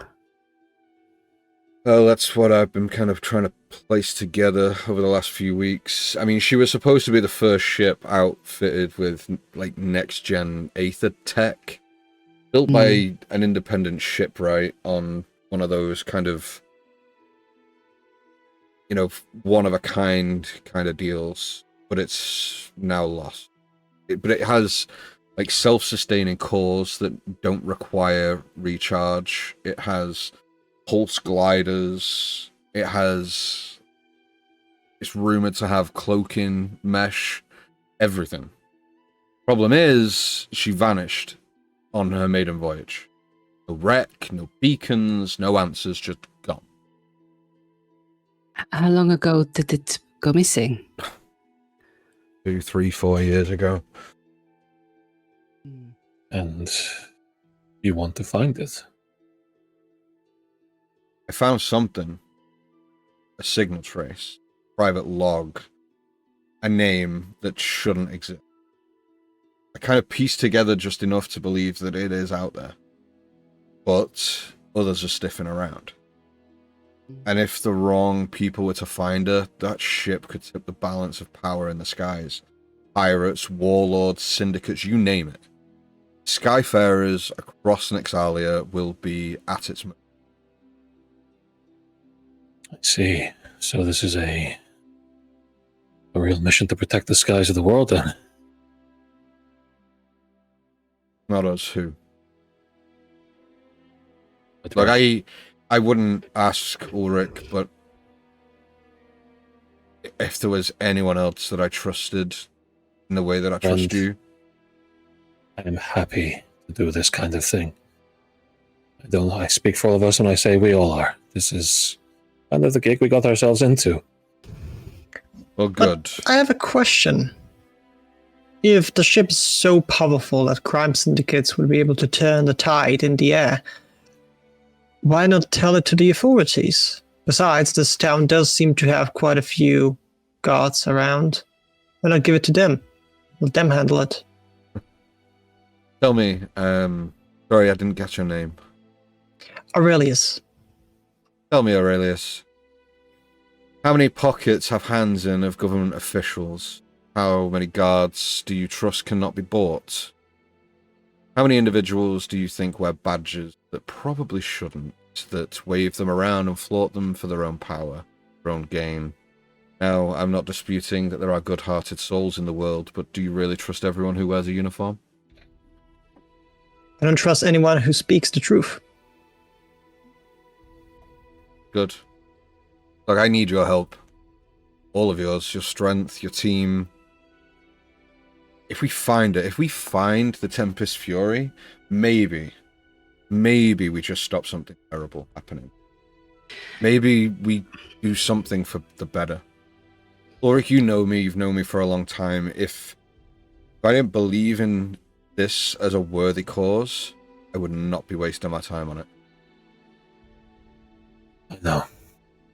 Well, that's what I've been kind of trying to place together over the last few weeks. I mean, she was supposed to be the first ship outfitted with, like, next-gen Aether tech, built by an independent shipwright on one of those kind of, you know, one-of-a-kind kind of deals, but it's now lost. But it has, like, self-sustaining cores that don't require recharge. It has pulse gliders. It's rumored to have cloaking mesh, everything. Problem is, she vanished on her maiden voyage. No wreck, no beacons, no answers, just gone. How long ago did it go missing? 2, 3, 4 years ago. And you want to find it? I found something. A signal trace. Private log. A name that shouldn't exist. I kind of pieced together just enough to believe that it is out there. But others are stiffing around. And if the wrong people were to find her, that ship could tip the balance of power in the skies. Pirates, warlords, syndicates, you name it. Skyfarers across Nyxalia will be at its mercy. I see. So this is a real mission to protect the skies of the world, then? Not us, who? Like, I wouldn't ask Ulrich, but if there was anyone else that I trusted in the way that I trust you. I am happy to do this kind of thing. I speak for all of us when I say we all are. This is kind of the gig we got ourselves into. Well, good. But I have a question. If the ship is so powerful that crime syndicates would be able to turn the tide in the air, why not tell it to the authorities? Besides, this town does seem to have quite a few guards around. Why not give it to them? Let them handle it. Tell me, sorry, I didn't get your name. Aurelius. Tell me, Aurelius, how many pockets have hands in of government officials? How many guards do you trust cannot be bought? How many individuals do you think wear badges that probably shouldn't, that wave them around and flaunt them for their own power, their own gain? Now, I'm not disputing that there are good-hearted souls in the world, but do you really trust everyone who wears a uniform? I don't trust anyone who speaks the truth. Good. Look, I need your help. All of yours, your strength, your team. If we find it, if we find the Tempest Fury, maybe we just stop something terrible happening. Maybe we do something for the better. Ulrich, you know me. You've known me for a long time. If I didn't believe in this as a worthy cause, I would not be wasting my time on it.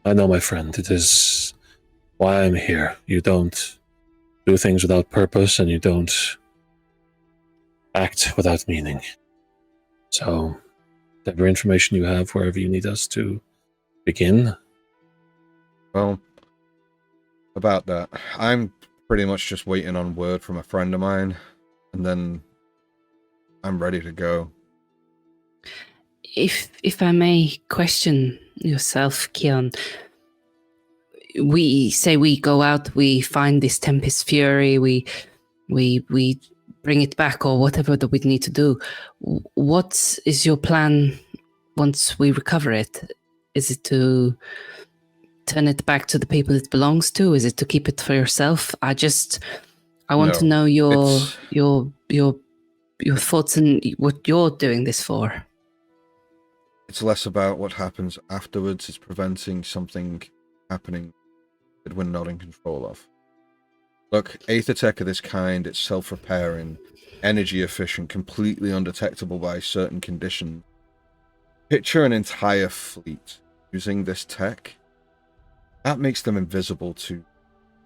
I know, my friend. It is why I'm here. You don't do things without purpose, and you don't act without meaning. So, whatever information you have, wherever you need us to begin. Well, about that, I'm pretty much just waiting on word from a friend of mine, and then I'm ready to go. If I may question yourself, Kion, we say we go out, we find this Tempest Fury, we bring it back, or whatever that we need to do. What is your plan once we recover it? Is it to turn it back to the people it belongs to? Is it to keep it for yourself? I want to know your thoughts and what you're doing this for. It's less about what happens afterwards. It's preventing something happening that we're not in control of. Look, Aether tech of this kind, it's self-repairing, energy efficient, completely undetectable by certain conditions. Picture an entire fleet using this tech. That makes them invisible to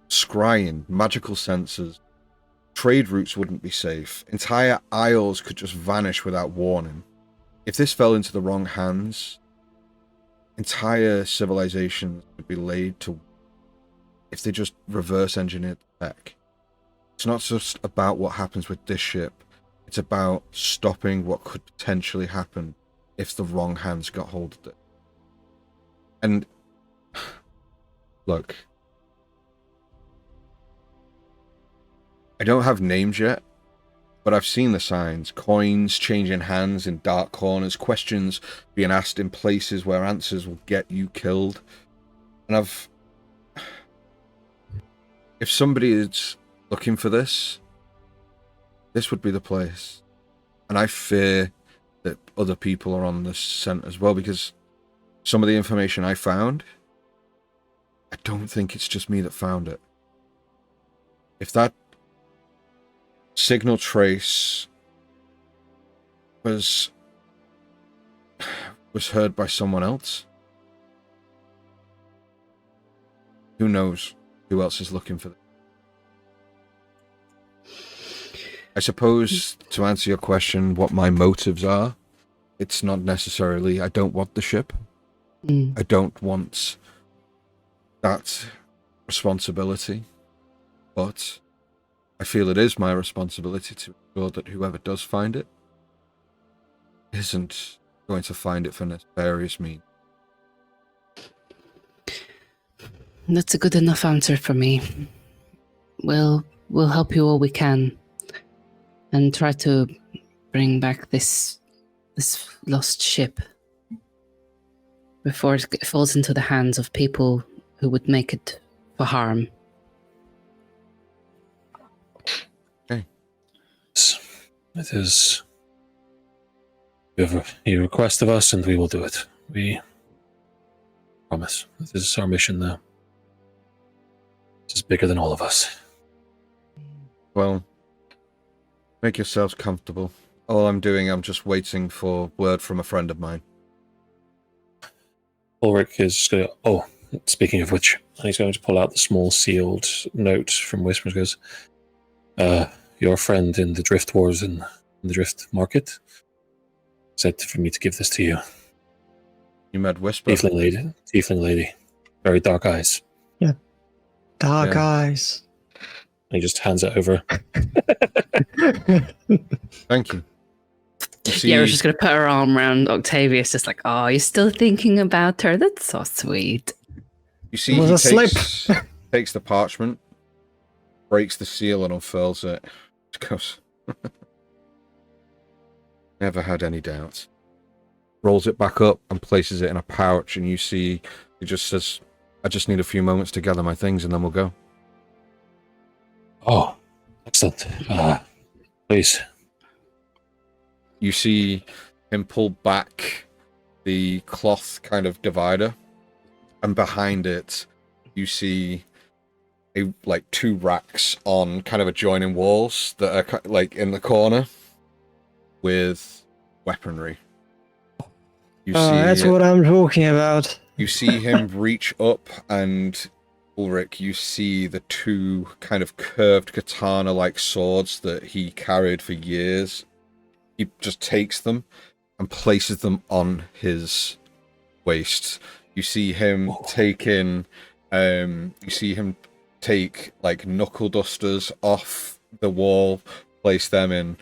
scrying, magical sensors. Trade routes wouldn't be safe. Entire isles could just vanish without warning. If this fell into the wrong hands, entire civilizations would be laid to... if they just reverse engineered the tech. It's not just about what happens with this ship. It's about stopping what could potentially happen if the wrong hands got hold of it. And... look. I don't have names yet, but I've seen the signs. Coins changing hands in dark corners, questions being asked in places where answers will get you killed. And if somebody is looking for this would be the place. And I fear that other people are on this scent as well, because some of the information I found, I don't think it's just me that found it. If that signal trace was heard by someone else, who knows who else is looking for it. I suppose, to answer your question, what my motives are, it's not necessarily I don't want the ship. I don't want that responsibility, but I feel it is my responsibility to ensure that whoever does find it isn't going to find it for nefarious means. That's a good enough answer for me. We'll help you all we can, and try to bring back this lost ship before it falls into the hands of people who would make it for harm. Okay. It is... you request of us, and we will do it. We promise. This is our mission now. This is bigger than all of us. Well, make yourselves comfortable. All I'm doing, I'm just waiting for word from a friend of mine. Ulrich is going to... oh, speaking of which, he's going to pull out the small sealed note from Whispers. Goes, your friend in the Drift Wars in the Drift Market said for me to give this to you. You met Whisper? Tiefling lady. Very dark eyes. Yeah. Dark Yeah. eyes. And he just hands it over. Thank you. Yeah, we're just going to put her arm around Octavius, just like, oh, you're still thinking about her? That's so sweet. You see, It was he a takes the parchment, breaks the seal and unfurls it. Goes, never had any doubts. Rolls it back up and places it in a pouch, and you see he just says, I just need a few moments to gather my things and then we'll go. Oh, excellent. Please. You see him pull back the cloth kind of divider, and behind it you see like 2 racks on kind of adjoining walls that are like in the corner with weaponry. You that's what I'm talking about. You see him reach up, and Ulrich, you see the 2 kind of curved katana-like swords that he carried for years. He just takes them and places them on his waist. You see him take like knuckle dusters off the wall, place them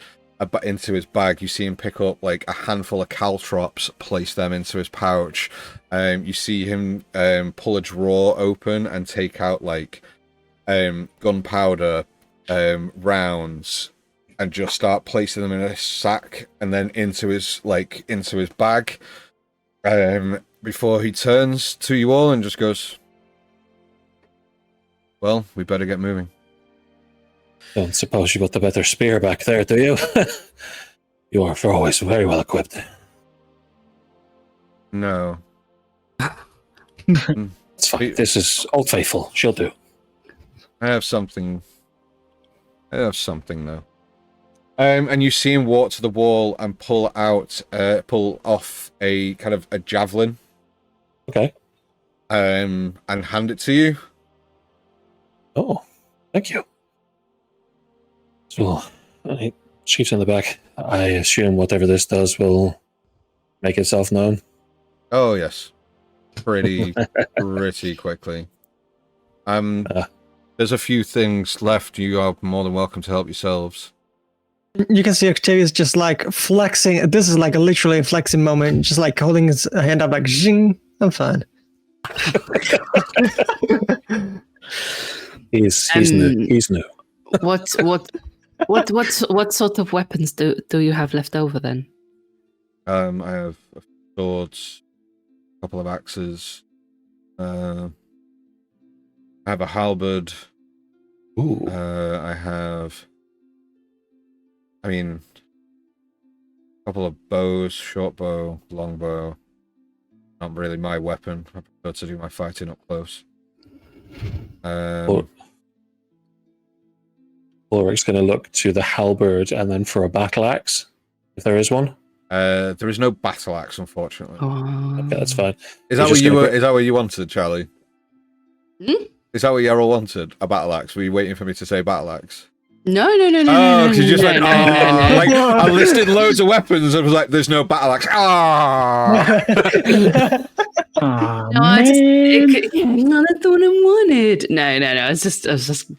into his bag. You see him pick up like a handful of caltrops, place them into his pouch. You see him pull a drawer open and take out like gunpowder rounds and just start placing them in a sack and then into his bag. Before he turns to you all and just goes, "Well, we better get moving." Don't suppose you got the better spear back there, do you? You are always very well equipped. No. It's fine. This is Old Faithful. She'll do. I have something though. And you see him walk to the wall and pull off a kind of a javelin. Okay. And hand it to you. Oh, thank you. So, chief's in the back. I assume whatever this does will make itself known. Oh yes, pretty quickly. There's a few things left. You are more than welcome to help yourselves. You can see Octavius just like flexing. This is like a literally flexing moment, just like holding his hand up like, zing, I'm fine. He's new. He's new. What sort of weapons do you have left over then? I have swords, a couple of axes. I have a halberd. Ooh. I have, a couple of bows, short bow, long bow. Not really my weapon. I prefer to do my fighting up close. Ulrich's going to look to the halberd and then for a battle axe, if there is one. There is no battle axe, unfortunately. Okay, that's fine. Is that what you wanted, Charlie? Hmm? Is that what Yarrow wanted? A battle axe? Were you waiting for me to say battle axe? No. Oh, because you just went, like, I listed loads of weapons and was like, there's no battle axe. Another thorn and wanted. No. I was just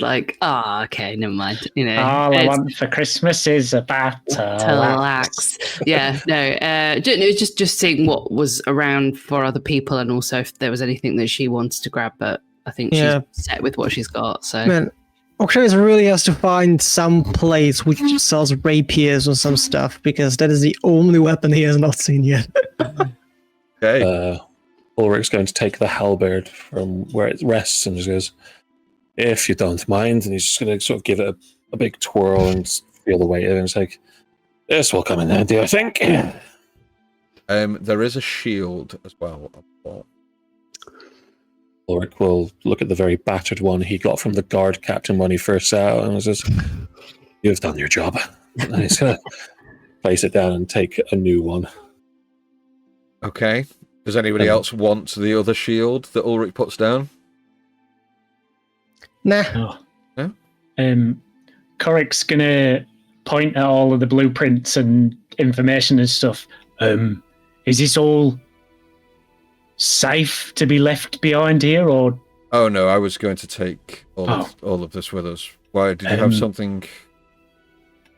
like, okay, never mind. All I want for Christmas is a battle axe. Yeah, no. Just seeing what was around for other people, and also if there was anything that she wanted to grab. But I think she's set with what she's got. So. Man, Octavius really has to find some place which sells rapiers or some stuff, because that is the only weapon he has not seen yet. Okay. Ulrich's going to take the halberd from where it rests and just goes, if you don't mind, and he's just going to sort of give it a big twirl and feel the weight of it, and it's like, this will come in handy, I think. There is a shield as well. Ulrich will look at the very battered one he got from the guard captain when he first set out and says, you've done your job. And he's going to place it down and take a new one. Okay. Does anybody else want the other shield that Ulrich puts down? Nah. No? Corric's going to point at all of the blueprints and information and stuff. Is this all safe to be left behind here, or? Oh no, I was going to take all of this with us. Why did you have something?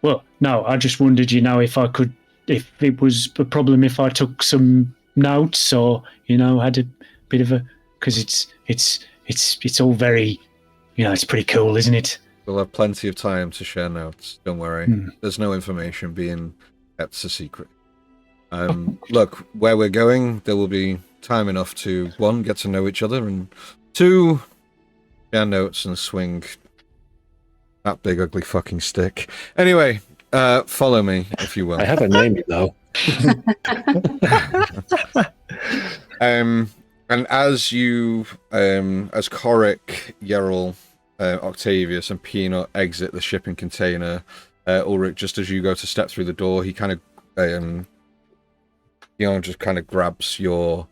Well, no, I just wondered, if it was a problem if I took some notes, or had a bit of a, because it's all very, it's pretty cool, isn't it? We'll have plenty of time to share notes. Don't worry. There's no information being kept a secret. Look, where we're going, there will be time enough to, 1, get to know each other, and 2, share notes and swing that big ugly fucking stick. Anyway, follow me, if you will. I have a name, though. And as you, as Coric, Yerrel, Octavius and Peanut exit the shipping container, Ulrich, just as you go to step through the door, he kind of, just kind of grabs your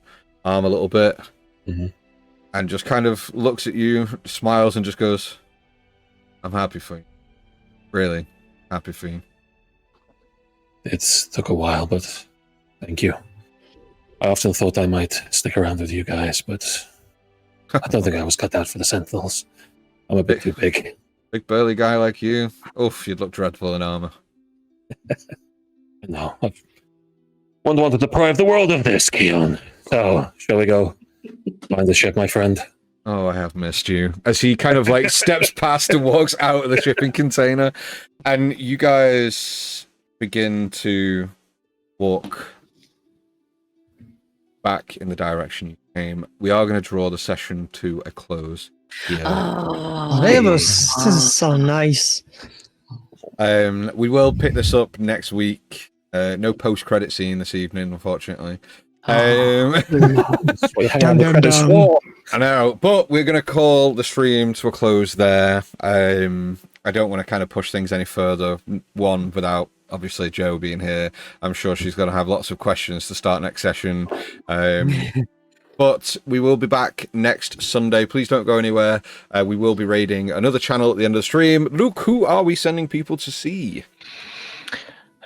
arm a little bit, and just kind of looks at you, smiles, and just goes, "I'm happy for you. Really happy for you." It's took a while, but thank you. I often thought I might stick around with you guys, but I don't think I was cut out for the Sentinels. I'm a bit too big. Big burly guy like you. Oof, you'd look dreadful in armor. No, I wouldn't want to deprive the world of this, Keon. So, shall we go find the ship, my friend? Oh, I have missed you. As he kind of like steps past and walks out of the shipping container, and you guys begin to walk back in the direction you came. We are going to draw the session to a close here. This is so nice. We will pick this up next week. No post-credit scene this evening, unfortunately. Dum, dum, dum. I know, but we're going to call the stream to a close there. I don't want to kind of push things any further. One, without obviously Jo being here. I'm sure she's going to have lots of questions to start next session. But we will be back next Sunday. Please don't go anywhere. We will be raiding another channel at the end of the stream. Luke, who are we sending people to see?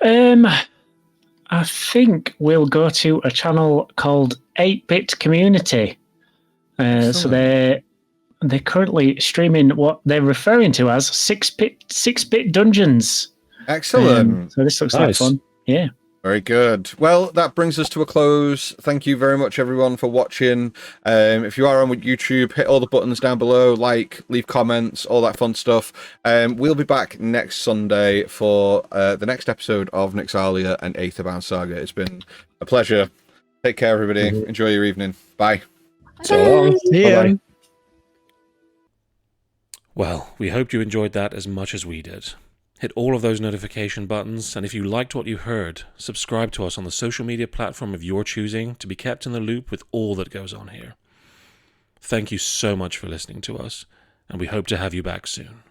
I think we'll go to a channel called 8-Bit Community. So they're currently streaming what they're referring to as 6-bit dungeons. Excellent. So this looks like fun. Yeah. Very good. Well, that brings us to a close. Thank you very much, everyone, for watching. If you are on with YouTube, hit all the buttons down below, like, leave comments, all that fun stuff. We'll be back next Sunday for the next episode of Nyxalia and Aetherbound Saga. It's been a pleasure. Take care, everybody. Enjoy your evening. Bye. So long. Yeah. Bye-bye. Well, we hope you enjoyed that as much as we did. Hit all of those notification buttons, and if you liked what you heard, subscribe to us on the social media platform of your choosing to be kept in the loop with all that goes on here. Thank you so much for listening to us, and we hope to have you back soon.